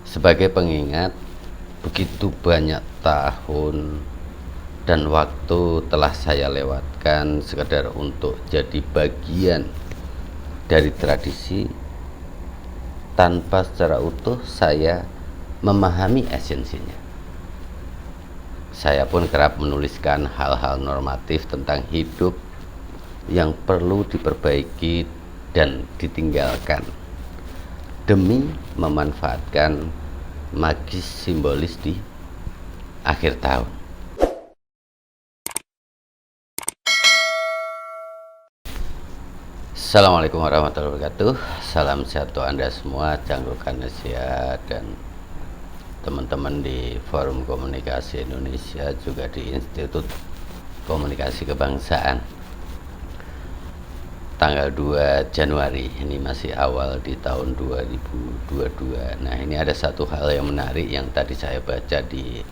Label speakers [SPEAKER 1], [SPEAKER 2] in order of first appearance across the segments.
[SPEAKER 1] Sebagai pengingat, begitu banyak tahun dan waktu telah saya lewatkan sekedar untuk jadi bagian dari tradisi tanpa secara utuh saya memahami esensinya. Saya pun kerap menuliskan hal-hal normatif tentang hidup yang perlu diperbaiki dan ditinggalkan demi memanfaatkan magis simbolis di akhir tahun. Assalamualaikum warahmatullahi wabarakatuh. Salam sehat untuk Anda semua, Canggukan Asia dan teman-teman di Forum Komunikasi Indonesia, juga di Institut Komunikasi Kebangsaan. Tanggal 2 Januari, ini masih awal di tahun 2022. Nah, ini ada satu hal yang menarik yang tadi saya baca di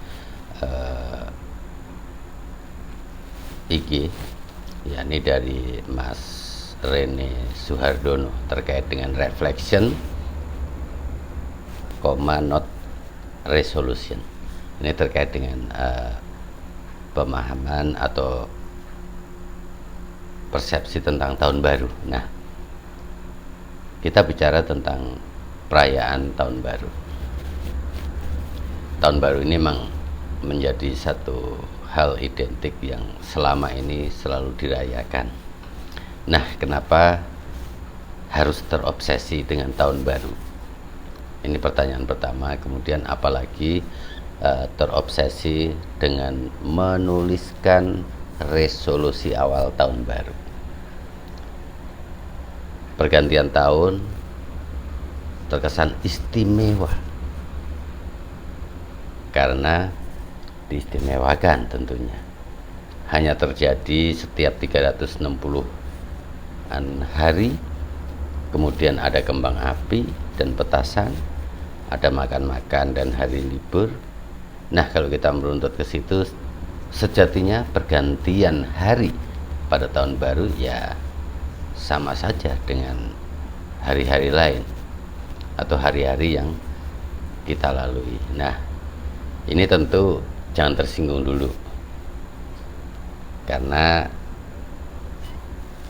[SPEAKER 1] IG, yakni dari Mas Rene Suhardono terkait dengan reflection, not resolution. Ini terkait dengan pemahaman atau persepsi tentang tahun baru. Nah, kita bicara tentang perayaan tahun baru. Tahun baru ini memang menjadi satu hal identik yang selama ini selalu dirayakan. Nah, kenapa harus terobsesi dengan tahun baru? Ini pertanyaan pertama. Kemudian apalagi terobsesi dengan menuliskan resolusi awal tahun baru. Pergantian tahun terkesan istimewa karena diistimewakan tentunya. Hanya terjadi setiap 360-an hari, kemudian ada kembang api dan petasan, ada makan-makan dan hari libur. Nah, kalau kita meruntut ke situ, sejatinya pergantian hari pada tahun baru ya sama saja dengan hari-hari lain atau hari-hari yang kita lalui. Nah, ini tentu jangan tersinggung dulu, karena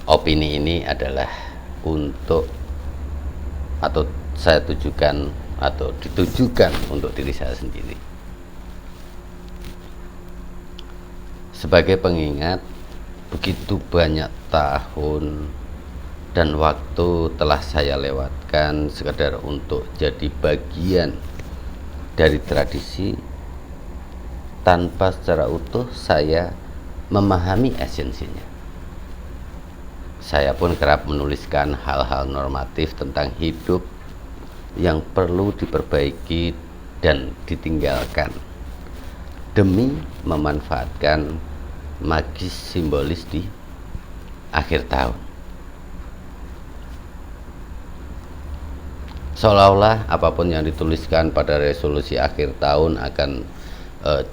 [SPEAKER 1] opini ini adalah untuk atau saya tujukan atau ditujukan untuk diri saya sendiri. Sebagai pengingat, begitu banyak tahun dan waktu telah saya lewatkan sekedar untuk jadi bagian dari tradisi tanpa secara utuh saya memahami esensinya. Saya pun kerap menuliskan hal-hal normatif tentang hidup yang perlu diperbaiki dan ditinggalkan demi memanfaatkan magis simbolis di akhir tahun. Seolah-olah apapun yang dituliskan pada resolusi akhir tahun akan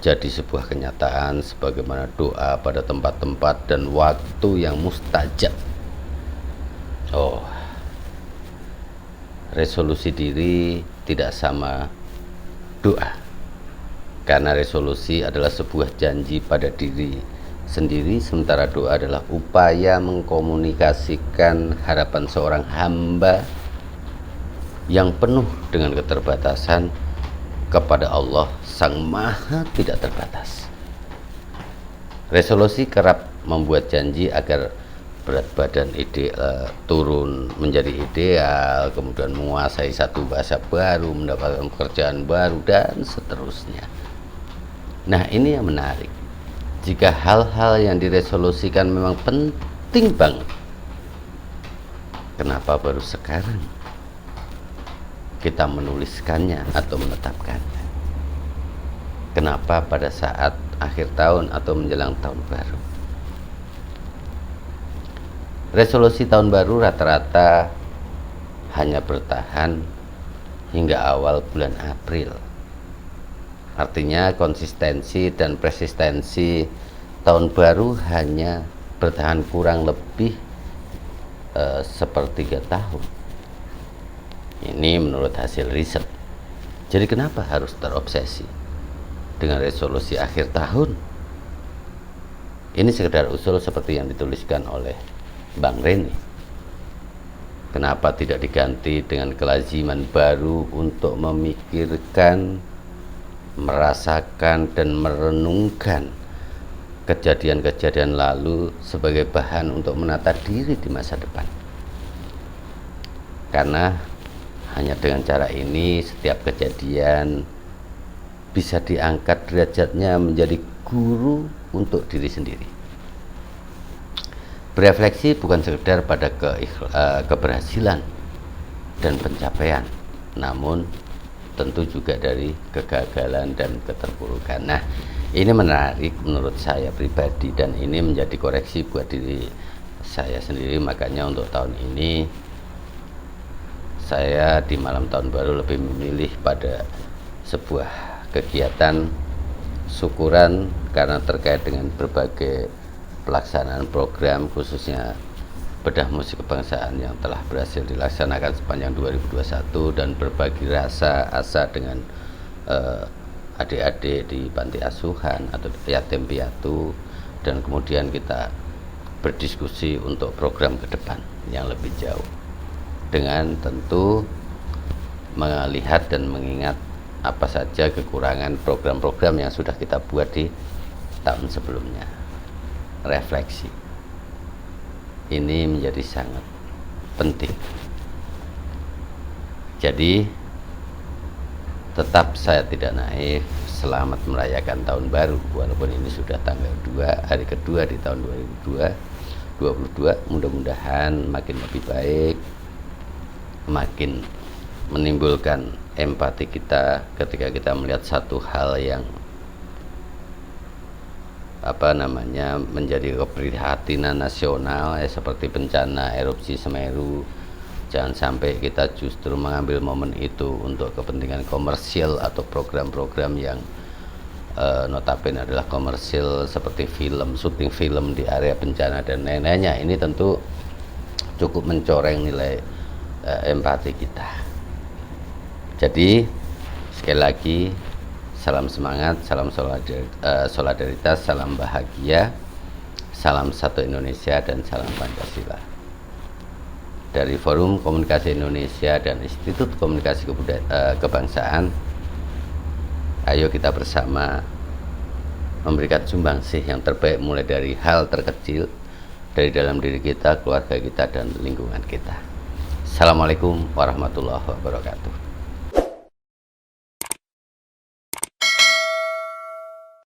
[SPEAKER 1] jadi sebuah kenyataan, sebagaimana doa pada tempat-tempat dan waktu yang mustajab. Oh, resolusi diri tidak sama doa, karena resolusi adalah sebuah janji pada diri sendiri, sementara doa adalah upaya mengkomunikasikan harapan seorang hamba yang penuh dengan keterbatasan kepada Allah Sang Maha tidak terbatas. Resolusi kerap membuat janji agar berat badan turun menjadi ideal, kemudian menguasai satu bahasa baru, mendapatkan pekerjaan baru, dan seterusnya. Nah, ini yang menarik. Jika hal-hal yang diresolusikan memang penting banget, kenapa baru sekarang kita menuliskannya atau menetapkannya? Kenapa pada saat akhir tahun atau menjelang tahun baru? Resolusi tahun baru rata-rata hanya bertahan hingga awal bulan April. Artinya konsistensi dan persistensi tahun baru hanya bertahan kurang lebih sepertiga tahun. Ini menurut hasil riset. Jadi kenapa harus terobsesi dengan resolusi akhir tahun? Ini sekedar usul seperti yang dituliskan oleh Bang Reni. Kenapa tidak diganti dengan kelaziman baru untuk memikirkan, merasakan, dan merenungkan kejadian-kejadian lalu sebagai bahan untuk menata diri di masa depan? Karena hanya dengan cara ini setiap kejadian bisa diangkat derajatnya menjadi guru untuk diri sendiri. Berefleksi bukan sekedar pada keberhasilan dan pencapaian, namun tentu juga dari kegagalan dan keterpurukan. Nah, ini menarik menurut saya pribadi, dan ini menjadi koreksi buat diri saya sendiri. Makanya untuk tahun ini saya di malam tahun baru lebih memilih pada sebuah kegiatan syukuran karena terkait dengan berbagai pelaksanaan program, khususnya bedah musik kebangsaan yang telah berhasil dilaksanakan sepanjang 2021, dan berbagi rasa asa dengan adik-adik di panti asuhan atau yatim piatu, dan kemudian kita berdiskusi untuk program ke depan yang lebih jauh, dengan tentu melihat dan mengingat apa saja kekurangan program-program yang sudah kita buat di tahun sebelumnya. Refleksi ini menjadi sangat penting. Jadi tetap saya tidak naif, selamat merayakan tahun baru walaupun ini sudah tanggal 2, hari kedua di tahun 2022. Mudah-mudahan makin lebih baik, makin menimbulkan empati kita ketika kita melihat satu hal yang menjadi keprihatinan nasional, seperti bencana erupsi Semeru. Jangan sampai kita justru mengambil momen itu untuk kepentingan komersial atau program-program yang notabene adalah komersial, seperti film, syuting film di area bencana dan lain-lainnya. Ini tentu cukup mencoreng nilai empati kita. Jadi sekali lagi, salam semangat, salam solidaritas, salam bahagia, salam satu Indonesia, dan salam Pancasila. Dari Forum Komunikasi Indonesia dan Institut Komunikasi Kebangsaan, ayo kita bersama memberikan sumbangsih yang terbaik, mulai dari hal terkecil dari dalam diri kita, keluarga kita, dan lingkungan kita. Assalamualaikum warahmatullahi wabarakatuh.